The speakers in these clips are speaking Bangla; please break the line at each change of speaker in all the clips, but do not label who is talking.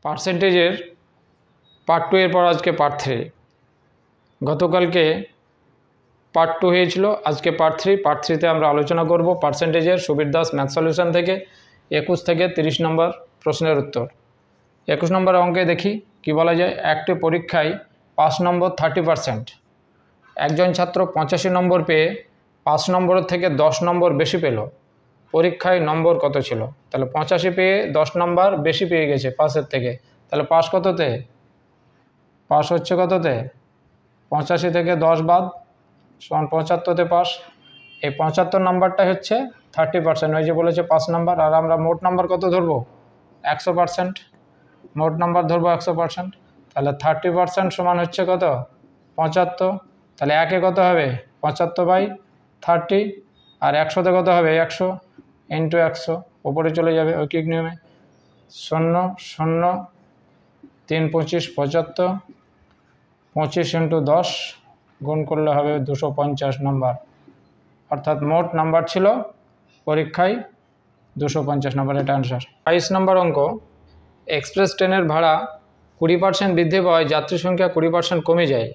পার্সেন্টেজের পার্ট 2 এরপর আজকে পার্ট 3। গতকালকে পার্ট 2 হয়েছিল, আজকে পার্ট 3। পার্ট 3তে আমরা আলোচনা করব পার্সেন্টেজের সুবীর দাস ম্যাথ সলিউশন থেকে 21 থেকে 30 নম্বর প্রশ্নের উত্তর। 21 নম্বর অঙ্কে দেখি কি বলা যায়। একটি পরীক্ষায় পাস নম্বর 30%। একজন ছাত্র 85 নম্বর পেয়ে 5 নম্বরের থেকে 10 নম্বর বেশি পেল। পরীক্ষায় নম্বর কত ছিল? তাহলে 85 পেয়ে 10 নম্বর বেশি পেয়ে গেছে পাসের থেকে, তাহলে পাস কততে? পাস হচ্ছে কততে? 85 থেকে 10 বাদ সমান 75তে পাস। এই 75 নাম্বারটা হচ্ছে 30%। ওই যে বলেছে 5 নাম্বার, আর আমরা মোট নাম্বার কত ধরবো? 100%। মোট নাম্বার ধরবো 100%। তাহলে 30% সমান হচ্ছে কত? 75। তাহলে একে কত হবে? 75/30। আর 100তে কত হবে? 100 ইন্টু 100 উপরে চলে যাবে ঐকিক নিয়মে। 0 0 3 25 75, 25 ইন্টু 10 গুণ করলে হবে 250 নম্বর। অর্থাৎ মোট নাম্বার ছিল পরীক্ষায় 250 নম্বর। এটা আনসার। 22 নম্বর অঙ্ক। এক্সপ্রেস ট্রেনের ভাড়া 20% বৃদ্ধি পাওয়ায় যাত্রী সংখ্যা 20% কমে যায়।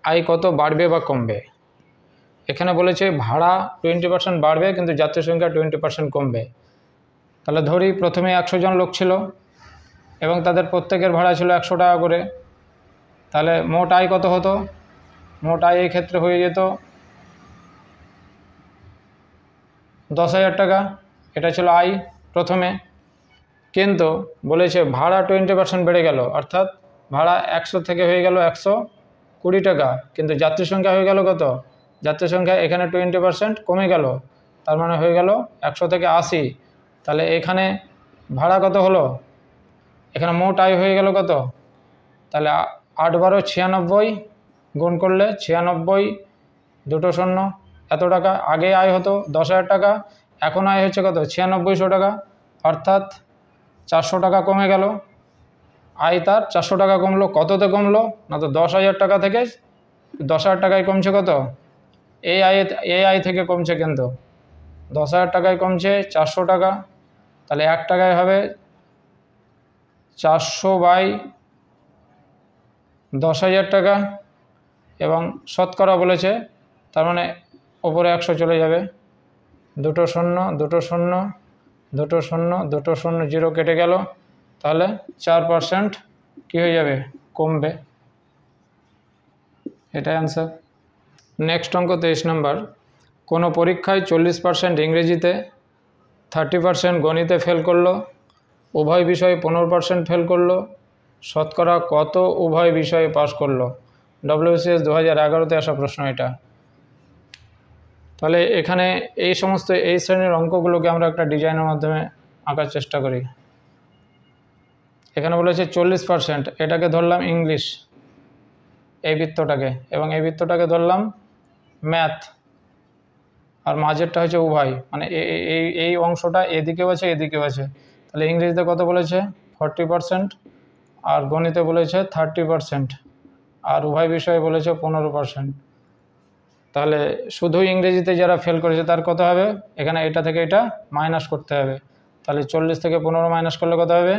আয় কত বাড়বে বা কমবে? এখানে বলেছে ভাড়া 20% বাড়বে কিন্তু যাত্রী সংখ্যা 20% কমবে। তাহলে ধরি প্রথমে 100 জন লোক ছিল এবং তাদের প্রত্যেকের ভাড়া ছিল 100 টাকা করে। তাহলে মোট আয় কত হতো? মোট আয় এই ক্ষেত্রে হয়ে যেত 10,000 টাকা। এটা ছিল আয় প্রথমে। কিন্তু বলেছে ভাড়া 20% বেড়ে গেল, অর্থাৎ ভাড়া 100 থেকে হয়ে গেল 120 টাকা, কিন্তু যাত্রী সংখ্যা হয়ে গেল কত? যাত্রী সংখ্যা এখানে 20% কমে গেল, তার মানে হয়ে গেল 100 থেকে 80। তাহলে এখানে ভাড়া কত হলো? এখানে মোট আয় হয়ে গেল কত? তাহলে 8 12 96 গুণ করলে 96 দুটো শূন্য, এত টাকা। আগে আয় হতো 10,000 টাকা, এখন আয় হচ্ছে কত? 9600 টাকা, অর্থাৎ 400 টাকা কমে গেল। আয় তার 400 টাকা কমলো। কততে কমলো? না তো 10,000 টাকা থেকে 10,000 টাকায় কমছে কত? এই আয় থেকে কমছে, কিন্তু 10,000 টাকায় কমছে 400 টাকা। তাহলে 1 টাকায় হবে 400/10,000 টাকা। এবং শতকরা বলেছে, তার মানে ওপরে 100 চলে যাবে। দুটো শূন্য দুটো শূন্য দুটো শূন্য দুটো শূন্য, 0 কেটে গেল। তাহলে 4% কী হয়ে যাবে? কমবে। এটাই অ্যান্সার। নেক্সট অঙ্ক 23 নম্বর। কোনো পরীক্ষায় 40% ইংরেজিতে, 30% গণিতে ফেল করলো। উভয় বিষয়ে 15% ফেল করলো। শতকরা কত উভয় বিষয়ে পাস করলো? WBCS 2011-তে আসা প্রশ্ন এটা। তাহলে এখানে এই সমস্ত এই শ্রেণীর অঙ্কগুলোকে আমরা একটা ডিজাইনের মাধ্যমে আঁকার চেষ্টা করি। এখানে বলেছে 40%, এটাকে ধরলাম ইংলিশ এই বৃত্তটাকে, এবং এই বৃত্তটাকে ধরলাম ম্যাথ, আর মাঝেরটা হচ্ছে উভয়, মানে এই অংশটা এদিকেও আছে এদিকেও আছে। তাহলে ইংরেজিতে কত বলেছে? 40%, আর গণিতে বলেছে 30%, আর উভয় বিষয়ে বলেছে 15%। তাহলে শুধু ইংরেজিতে যারা ফেল করেছে তার কত হবে? এখানে এটা থেকে এটা মাইনাস করতে হবে। তাহলে 40 থেকে 15 মাইনাস করলে কত হবে?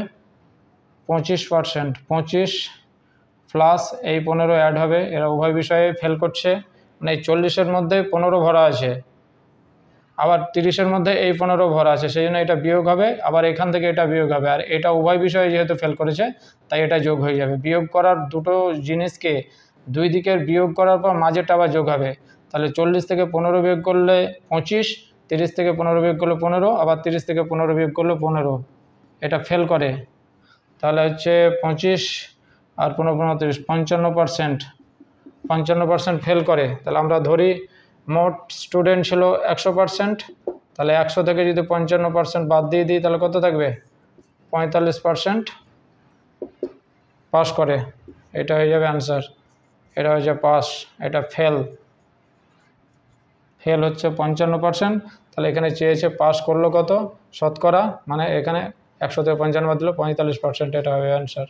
25%। 25 প্লাস এই 15 অ্যাড হবে। এরা উভয় বিষয়ে ফেল করছে, মানে এই 40-এর মধ্যে 15 ভরা আছে, আবার 30-এর মধ্যে এই 15 ভরা আছে, সেই জন্য এটা বিয়োগ হবে, আবার এখান থেকে এটা বিয়োগ হবে। আর এটা উভয় বিষয়ে যেহেতু ফেল করেছে তাই এটা যোগ হয়ে যাবে। বিয়োগ করার দুটো জিনিসকে দুই দিকের বিয়োগ করার পর মাঝেরটা আবার যোগ হবে। তাহলে 40 থেকে 15 বিয়োগ করলে 25, 30 থেকে 15 বিয়োগ করলে 15, আবার 30 থেকে 15 বিয়োগ করলে 15। এটা ফেল করে। তাহলে হচ্ছে 25 আর 15 15 30, 55%। 55% ফেল করে। তাহলে আমরা ধরি মোট স্টুডেন্ট ছিল 100%। তাহলে 100 থেকে যদি 55% বাদ দিয়ে দিই তাহলে কত থাকবে? 45% পাস করে। এটা হয়ে যাবে অ্যান্সার। এটা হচ্ছে পাস, এটা ফেল। ফেল হচ্ছে 55%। তাহলে এখানে চেয়েছে পাস করলো কত? শতকরা, মানে এখানে 100 থেকে 55 বাদ দিল 45%, এটা হবে অ্যান্সার।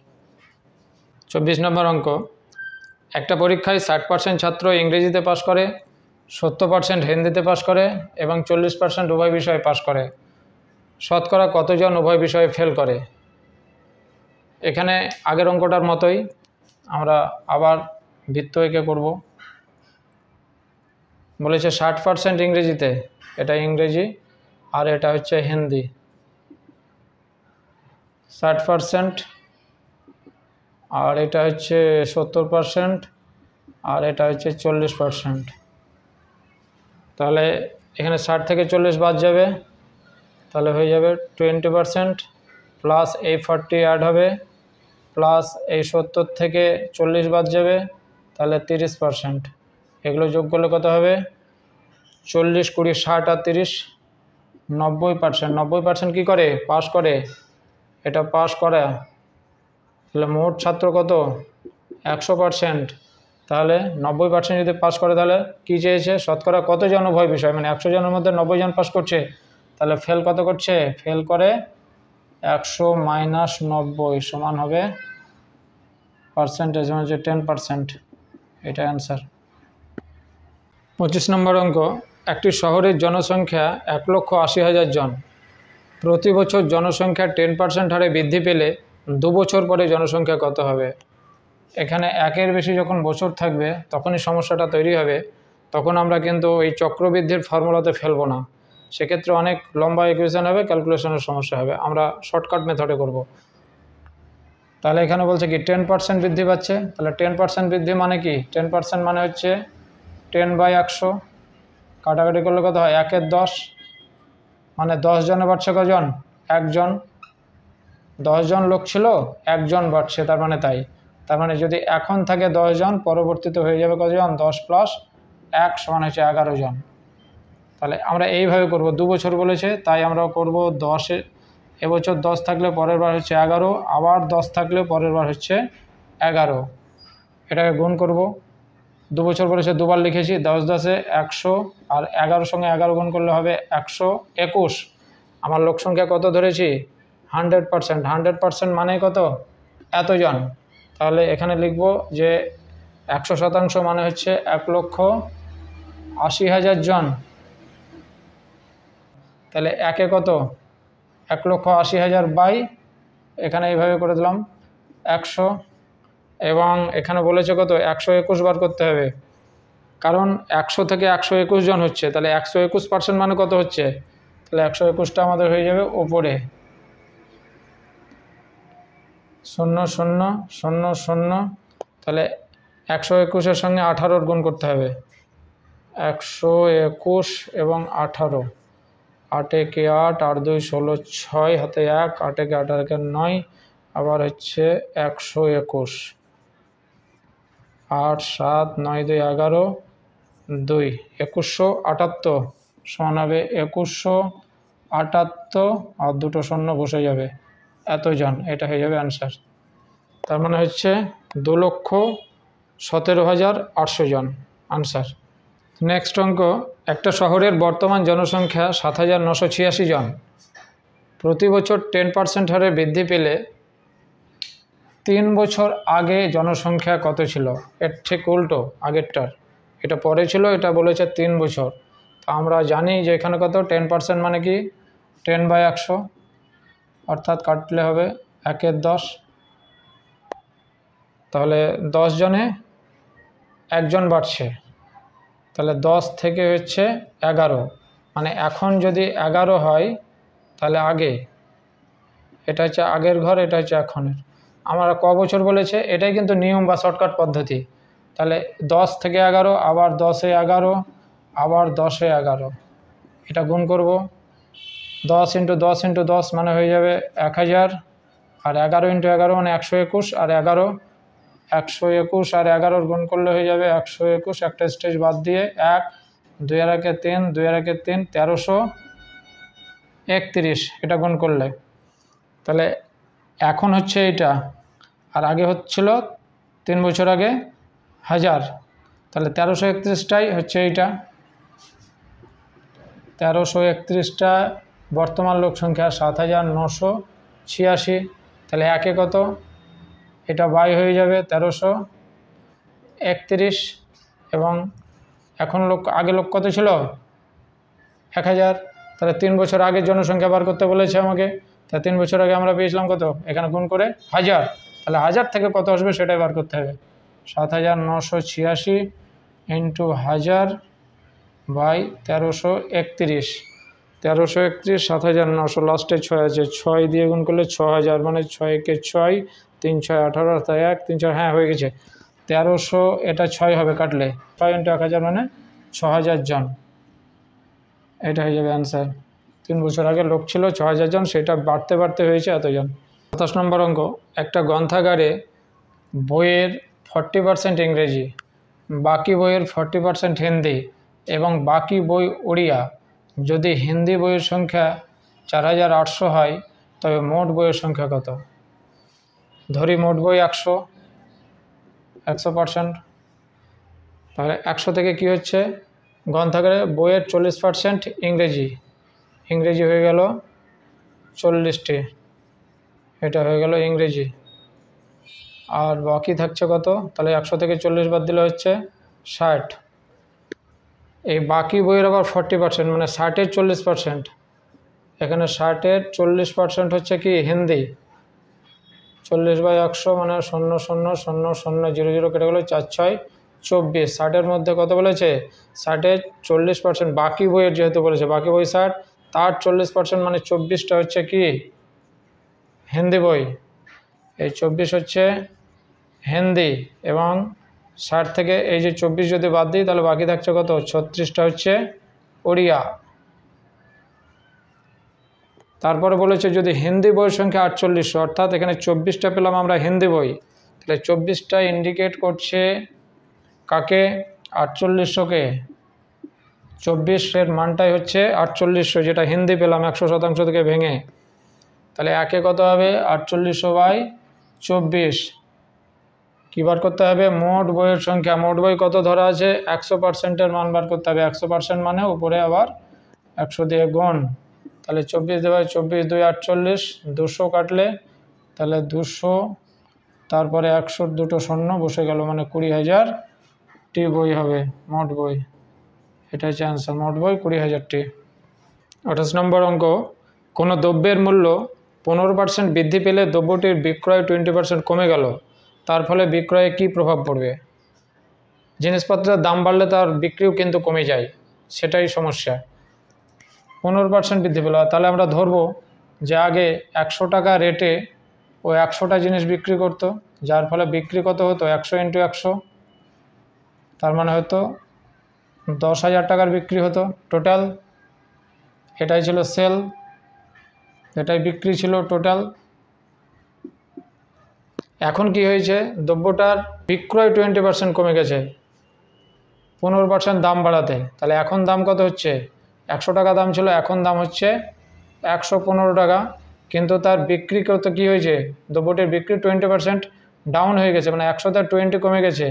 24 নম্বর অঙ্ক। একটা পরীক্ষায় 60% ছাত্র ইংরেজিতে পাস করে, 70% হিন্দিতে পাস করে এবং 40% উভয় বিষয়ে পাস করে। শতকরা কতজন উভয় বিষয়ে ফেল করে? এখানে আগের অঙ্কটার মতোই আমরা আবার বৃত্ত এঁকে করব। বলেছে 60% ইংরেজিতে, এটা ইংরেজি আর এটা হচ্ছে হিন্দি। 60% আর এটা হচ্ছে 70% আর এটা হচ্ছে 40%। তাহলে এখানে 60 থেকে 40 বাদ যাবে, তাহলে হয়ে যাবে 20% প্লাস এই 40 অ্যাড হবে, প্লাস এই 70 থেকে 40 বাদ যাবে, তাহলে 30%। এগুলো যোগ করলে কত হবে? 40, 20, 60 আর 30, 90%। 90% কী করে? পাস করে। এটা পাস করা, তাহলে মোট ছাত্র কত? 100%। তাহলে 90% যদি পাস করে, তাহলে কী চেয়েছে? শতকরা কতজন উভয় বিষয়, মানে 100 জনের মধ্যে 90 জন পাস করছে, তাহলে ফেল কত করছে? ফেল করে 100 মাইনাস 90 সমান হবে পার্সেন্টেজ, মানে হচ্ছে 10%। এটা অ্যান্সার। 25 নম্বর অঙ্ক, একটি শহরের জনসংখ্যা 1,80,000 জন। প্রতি বছর জনসংখ্যা 10% হারে বৃদ্ধি পেলে 2 বছর পরে জনসংখ্যা কত হবে? এখানে একের বেশি যখন বছর থাকবে তখনই সমস্যাটা তৈরি হবে। তখন আমরা কিন্তু এই চক্রবৃদ্ধির ফর্মুলাতে ফেলবো না, সেক্ষেত্রে অনেক লম্বা ইকুয়েশন হবে, ক্যালকুলেশনের সমস্যা হবে। আমরা শর্টকাট মেথডে করব। তাহলে এখানে বলছে কি 10% বৃদ্ধি পাচ্ছে, তাহলে 10% বৃদ্ধি মানে কি? 10% মানে হচ্ছে 10/100, কাটাকাটি করলে কত হয়? 1 এর 10, মানে 10 জনে বাড়ছে কজন? 1 জন। 10 জন লোক ছিল, 1 জন বাড়ছে, তার মানে তাই। তার মানে যদি এখন থাকে 10 জন, পরবর্তীতে হয়ে যাবে কতজন? 10 প্লাস 1 সমান হচ্ছে 11 জন। তাহলে আমরা এইভাবে করব। 2 বছর বলেছে, তাই আমরা করব 10। এবছর 10 থাকলে পরের বার হচ্ছে 11, আবার 10 থাকলে পরের বার হচ্ছে 11। এটাকে গুণ করব। 2 বছর বলেছে, দুবার লিখেছি। 10 10 100 আর 11 সঙ্গে 11 গুণ করলে হবে 121। আমার লোক সংখ্যা কত ধরেছি? 100%। 100% মানে কত? এতজন। তাহলে এখানে লিখব যে 100% মানে হচ্ছে 1,80,000 জন। তাহলে একে কত? 1,80,000 বাই, এখানে এইভাবে করে দিলাম 100, এবং এখানে বলেছে কত? 121 বার করতে হবে, কারণ 100 থেকে 121 জন হচ্ছে। তাহলে 121% মানে কত হচ্ছে? তাহলে 121টা আমাদের হয়ে যাবে ওপরে 0 0 0 0। তাহলে 121-এর সঙ্গে 18-র গুণ করতে হবে। 121 এবং 18, 8 একে 8, 8 2 16, 6 হাতে 1, 8 একে 8 আর 1 9, আবার হচ্ছে 121, 8 7 9 2 11, 2 2178 সমান হবে 2178, আর দুটো শূন্য বসে যাবে, এতজন। এটা হয়ে যাবে অ্যান্সার। তার মানে হচ্ছে 2,17,800 জন আনসার। নেক্সট অঙ্ক, একটা শহরের বর্তমান জনসংখ্যা 7,986 জন। প্রতি বছর 10% হারে বৃদ্ধি পেলে 3 বছর আগে জনসংখ্যা কত ছিল? এর ঠিক উল্টো আগেরটার, এটা পরে ছিল, এটা বলেছে 3 বছর। তো আমরা জানি যে এখানে কত? 10% মানে কি? 10/100, অর্থাৎ কাটলে হবে 1 এর 10। তাহলে 10 জনে 1 জন বাড়ছে, তাহলে 10 থেকে হচ্ছে 11, মানে এখন যদি 11 হয় তাহলে আগে, এটা হচ্ছে আগের ঘর, এটা হচ্ছে এখনের। আমরা ক বছর বলেছে, এটাই কিন্তু নিয়ম বা শর্টকাট পদ্ধতি। তাহলে 10 থেকে 11, আবার 10-এ 11, আবার 10-এ 11, এটা গুণ করব। 10 × 10 × 10 মানে হয়ে যাবে 1000, আর 11 × 11 মানে 121, আর 11 121 আর 11-র গুণ করলে হয়ে যাবে 121, একটা স্টেজ বাদ দিয়ে 1, 2 আর 1 3, 2 আর 1 3, 1331, এটা গুণ করলে। তাহলে এখন হচ্ছে এইটা, আর আগে হচ্ছিল 3 বছর আগে 1000, তাহলে 1331টাই হচ্ছে এইটা। 1331টা বর্তমান লোক সংখ্যা 7,986। তাহলে একে কত? এটা বাই হয়ে যাবে 1331, এবং এখন লোক, আগে লোক কত ছিল? 1000। তাহলে 3 বছর আগের জনসংখ্যা বার করতে বলেছে আমাকে, তা 3 বছর আগে আমরা পেয়েছিলাম কত, এখানে গুণ করে 1000, তাহলে 1000 থেকে কত আসবে সেটাই বার করতে হবে। 7986 ইন্টু 1000 বাই 1331, 1331, 7900, লাস্টে 6 আছে, 6 দিয়ে গুণ করলে 6000, মানে 6 কে 6, 3 6 18, 1 3 4, হ্যাঁ হয়ে গেছে 1300, এটা 6 হবে কাটলে, 6 ইন্টু 1000 মানে 6000 জন, এটা হয়ে যাবে অ্যান্সার। 3 বছর আগে লোক ছিল 6000 জন, সেটা বাড়তে বাড়তে হয়েছে এতজন। 27 নম্বর অঙ্ক, একটা গ্রন্থাগারে বইয়ের 40% ইংরেজি, বাকি বইয়ের 40% হিন্দি এবং বাকি বই ওড়িয়া। যদি হিন্দি বইয়ের সংখ্যা 4800 হয় তবে মোট বইয়ের সংখ্যা কত? ধরি মোট বই 100%, তাহলে 100 থেকে কি হচ্ছে, গ্রন্থাগারে বইয়ের 40% ইংরেজি হয়ে গেল 40টি, এটা হয়ে গেল ইংরেজি। আর বাকি থাকছে কত, তাহলে 100 থেকে 40 বাদ দিলে হচ্ছে 60। এই বাকি বইয়ের আবার 40%, মানে 60-এর 40%, এখানে 60-এর 40% হচ্ছে কি হিন্দি, 40/100 মানে 0 0 0 0 0 0 কেটে গেলো, 4 6 24। 60-এর মধ্যে কত বলেছে, 60-এর 40%, বাকি বইয়ের যেহেতু বলেছে, বাকি বই 60, তার 40% মানে 24টা হচ্ছে কি হিন্দি বই, এই 24 হচ্ছে হিন্দি, এবং 60 থেকে এই যে 24 যদি বাদ দিই তাহলে বাকি থাকছে কত, 36টা হচ্ছে ওড়িয়া। তারপরে বলেছে যদি হিন্দি বইয়ের সংখ্যা 4800, অর্থাৎ এখানে 24টা পেলাম আমরা হিন্দি বই, তাহলে 24টা ইন্ডিকেট করছে কাকে, 4800-কে, 24-এর মানটাই হচ্ছে 4800, যেটা হিন্দি পেলাম 100% থেকে ভেঙে, তাহলে একে কত হবে 4800/24, কী বার করতে হবে, মোট বইয়ের সংখ্যা, মোট বই কত ধরা আছে 100%-এর মান বার করতে হবে, 100% মানে উপরে আবার 100 দিয়ে গুণ, তাহলে 24 দেওয়া 24 2 48, 200 কাটলে তাহলে 200, তারপরে 100 দুটো শূন্য বসে গেল, মানে 20,000টি বই হবে মোট বই, এটা হচ্ছে অ্যান্সার, মোট বই 20,000টি। 28 নম্বর অঙ্ক, কোনো দ্রব্যের মূল্য 15% বৃদ্ধি পেলে দ্রব্যটির বিক্রয় 20% কমে গেল, তার ফলে বিক্রয়ে কী প্রভাব পড়বে? জিনিসপত্রের দাম বাড়লে তার বিক্রিও কিন্তু কমে যায়, সেটাই সমস্যা। 15% বৃদ্ধি পেল, তাহলে আমরা ধরবো যে আগে 100 টাকা রেটে ও 100টা জিনিস বিক্রি করতো, যার ফলে বিক্রি কত হতো 100 × 100, তার মানে হয়তো 10,000 টাকার বিক্রি হতো টোটাল, এটাই ছিল সেল, এটাই বিক্রি ছিল টোটাল। এখন কি হয়েছে, দ্রব্যটার বিক্রয় 20% কমে গেছে 15% দাম বাড়াতে, তাহলে এখন দাম কত হচ্ছে, 100 টাকা দাম ছিল, এখন দাম হচ্ছে 115 টাকা, কিন্তু তার বিক্রি কত কী হয়েছে, দ্রব্যটির বিক্রি 20% ডাউন হয়ে গেছে, মানে 100 থেকে 20 কমে গেছে,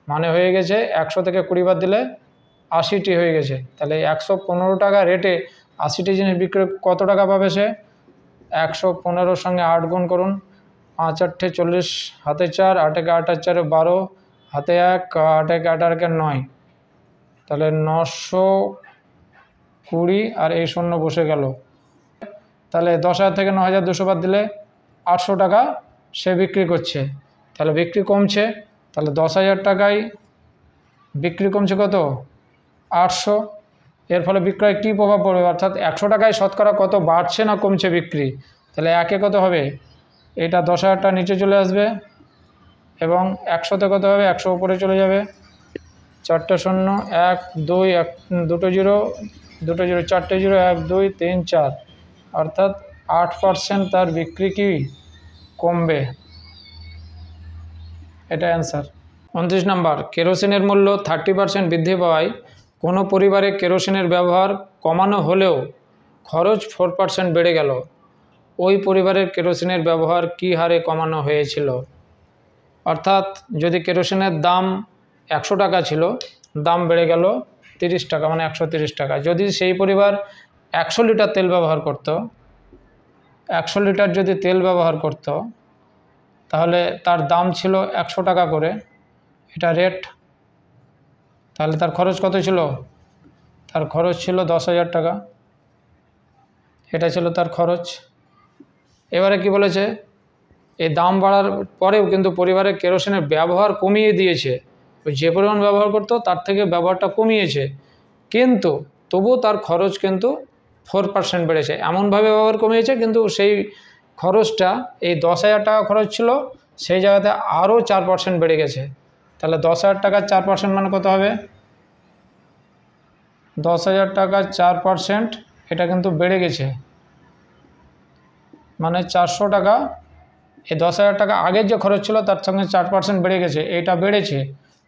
মানে হয়ে গেছে 100 থেকে 20 বাদ দিলে 80টি হয়ে গেছে, তাহলে 115 টাকা রেটে 80টি জিনিস বিক্রি কত টাকা পাবে সে, 115-র সঙ্গে 8 গুণ করুন, 5 8 40, হাতে 4, 8 × 8 = 12, হাতে 1, 8 × 8 = 9, তাহলে 920, আর এই শূন্য বসে গেল, তাহলে 10,000 থেকে 9,200 বাদ দিলে 800 টাকা সে বিক্রি করছে, তাহলে বিক্রি কমছে, তাহলে 10,000 টাকায় বিক্রি কমছে কত 800, এর ফলে বিক্রয় কী প্রভাব পড়বে, অর্থাৎ 100 টাকায় শতকরা কত বাড়ছে না কমছে বিক্রি, তাহলে একে কত হবে, এটা 10,000টা নিচে চলে আসবে, এবং 100-তে কত হবে, 100 উপরে চলে যাবে, 4টে শূন্য, 1 2 1 দুটো জিরো, 4টে জিরো, 1 2 3 4, অর্থাৎ 8% তার বিক্রি কি কমবে, এটা অ্যান্সার। 29 নম্বর, কেরোসিনের মূল্য 30% বৃদ্ধি পাওয়ায় কোনো পরিবারে কেরোসিনের ব্যবহার কমানো হলেও খরচ 4% বেড়ে গেল, ওই পরিবারের কেরোসিনের ব্যবহার কী হারে কমানো হয়েছিল? অর্থাৎ যদি কেরোসিনের দাম 100 টাকা ছিল, দাম বেড়ে গেল 30 টাকা, মানে 130 টাকা। যদি সেই পরিবার 100 লিটার তেল ব্যবহার করত, 100 লিটার যদি তেল ব্যবহার করত, তাহলে তার দাম ছিল 100 টাকা করে, এটা রেট, তাহলে তার খরচ কত ছিল, তার খরচ ছিল 10,000 টাকা, এটা ছিল তার খরচ। এবারে কি বলেছে, এই দাম বাড়ার পরেও কিন্তু পরিবারের কেরোসিনের ব্যবহার কমিয়ে দিয়েছে। যে পরিমাণ ব্যবহার করতো তার থেকে ব্যবহারটা কমিয়েছে, কিন্তু তবুও তার খরচ কিন্তু 4% বেড়েছে। এমনভাবে ব্যবহার কমিয়েছে কিন্তু সেই খরচটা, এই 10,000 টাকা খরচ ছিল সেই জায়গাতে আরও 4% বেড়ে গেছে। তাহলে 10,000 টাকার 4% মানে কত হবে? 10,000 টাকার 4% এটা কিন্তু বেড়ে গেছে, মানে 400 টাকা। এই 10,000 টাকা আগের যে খরচ ছিল তার সঙ্গে 4% বেড়ে গেছে, এইটা বেড়েছে।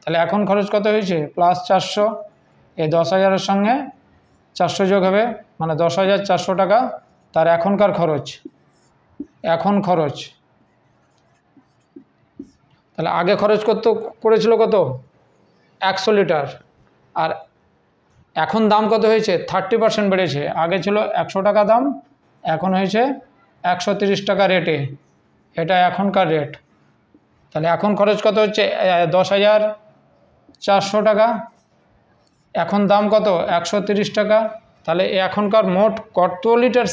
তাহলে এখন খরচ কত হয়েছে? +400। এই 10,000-এর সঙ্গে 400 যোগ হবে, মানে 10,400 টাকা তার এখনকার খরচ। এখন খরচ, তাহলে আগে খরচ করেছিল কত? 100 লিটার। আর এখন দাম কত হয়েছে? 30% বেড়েছে। আগে ছিল 100 টাকা দাম, এখন হয়েছে 130 টাকা রেটে। এটা এখনকার রেট। তাহলে এখন খরচ কত হচ্ছে? 10,400 টাকা। এখন দাম কত? 130 টাকা। তাহলে এখনকার মোট কত লিটার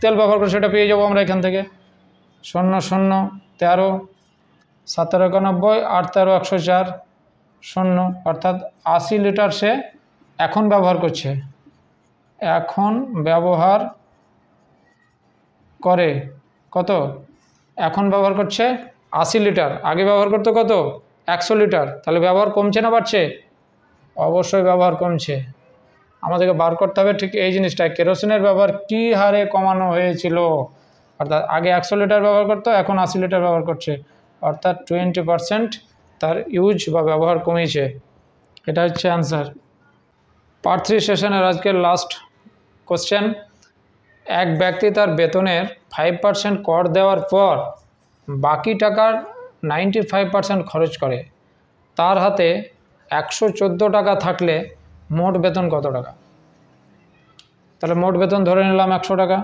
তেল ব্যবহার করে সেটা পেয়ে যাবো আমরা এখান থেকে। 0 0 13 17 91 8 13 104 0, অর্থাৎ 80 লিটার সে এখন ব্যবহার করছে। এখন ব্যবহার করে কত? এখন ব্যবহার করছে 80 লিটার। আগে ব্যবহার করতো কত? 100 লিটার। তাহলে ব্যবহার কমছে না বাড়ছে? অবশ্যই ব্যবহার কমছে। আমাদেরকে বার করতে হবে ঠিক এই জিনিসটা, কেরোসিনের ব্যবহার কী হারে কমানো হয়েছিল। অর্থাৎ আগে 100 লিটার ব্যবহার করতো, এখন 80 লিটার ব্যবহার করছে, অর্থাৎ 20% তার ইউজ বা ব্যবহার কমিয়েছে। এটা হচ্ছে অ্যান্সার। পার্ট 3 সেশনের আজকের লাস্ট কোশ্চেন। এক ব্যক্তি তার বেতনের 5% কর দেওয়ার পর বাকি টাকার 95% খরচ করে। তার হাতে 114 টাকা থাকলে মোট বেতন কত টাকা? তাহলে মোট বেতন ধরে নিলাম 100 টাকা।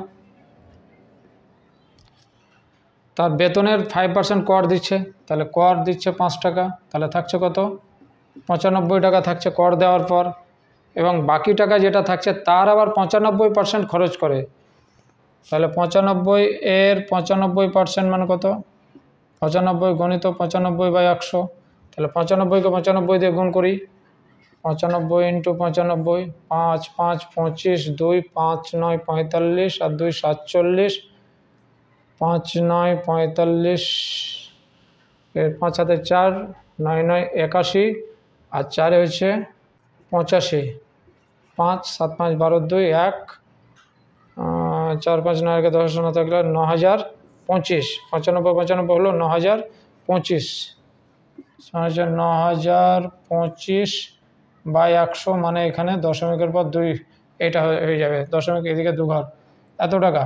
তার বেতনের 5% কর দিচ্ছে, তাহলে কর দিচ্ছে 5 টাকা, তাহলে থাকছে কত? 95 টাকা থাকছে কর দেওয়ার পর। এবং বাকি টাকা যেটা থাকছে তার আবার 95% খরচ করে। তাহলে 95 এর 95% মানে কত? 95 গণিত 95/100। তাহলে 95কে 95 দিয়ে গুণ করি। 95 × 95, 5 5 25, 2 5 9 45 আর 2 47, 5 9 45, এর 5 হাতে 4, 9 9 81 আর 4 হচ্ছে 85, 5 7 5 12 2 1, 4 5 9 1 10 না থাকলে 9,025। 95 95 হলো 9,025, 9,025/100, মানে এখানে দশমিকের পর 2 এটা হয়ে যাবে, দশমিক এদিকে 2 ঘর। এত টাকা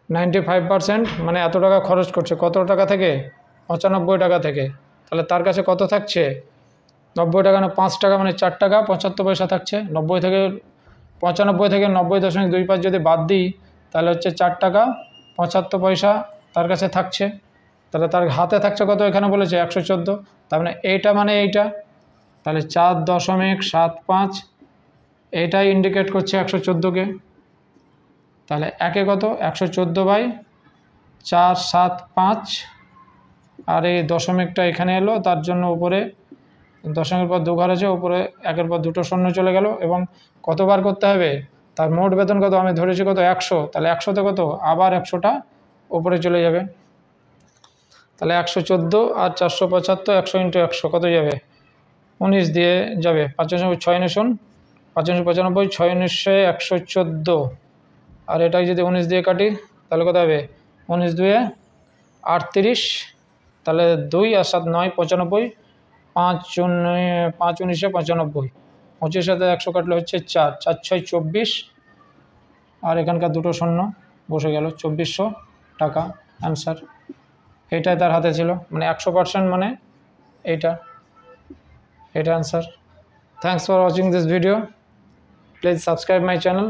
95% মানে এত টাকা খরচ করছে। কত টাকা থেকে? 95 টাকা থেকে। তাহলে তার কাছে কত থাকছে? 90 টাকা না 5 টাকা, মানে 4 টাকা 75 পয়সা থাকছে। 95 থেকে 90.25 যদি বাদ দিই তাহলে হচ্ছে 4 টাকা 75 পয়সা তার কাছে থাকছে। তাহলে তার হাতে থাকছে কত? এখানে বলেছে 114, তার মানে এইটা মানে এইটা। তাহলে 4.75 এইটাই ইন্ডিকেট করছে 114কে। তাহলে একে কত? 114/475, আর এই দশমিকটা এখানে এলো, তার জন্য উপরে দশমিকের পর 2 ঘর আছে, উপরে একের পর 2টো শূন্য চলে গেল। এবং কতবার করতে হবে? তার মোট বেতন কত? আমি ধরেছি কত? 100। তাহলে 100তে কত? আবার 100টা উপরে চলে যাবে। তাহলে 114 আর 475, 100 × 100 কত যাবে? 19 দিয়ে যাবে। 5 6 9 5 95, 6 9 114, আর এটাই যদি 19 দিয়ে কাটি তাহলে কত হবে? 19 2 38, তাহলে 2 আর 7 9 95, 5 19 95, 25 সাথে 100 কাটলে হচ্ছে 4 4 6 24, আর এখানকার 2টো শূন্য বসে গেল, 2400 টাকা অ্যান্সার। এইটাই তার হাতে ছিল, মানে 100% মানে এটা answer. Thanks for watching this video. Please subscribe my channel.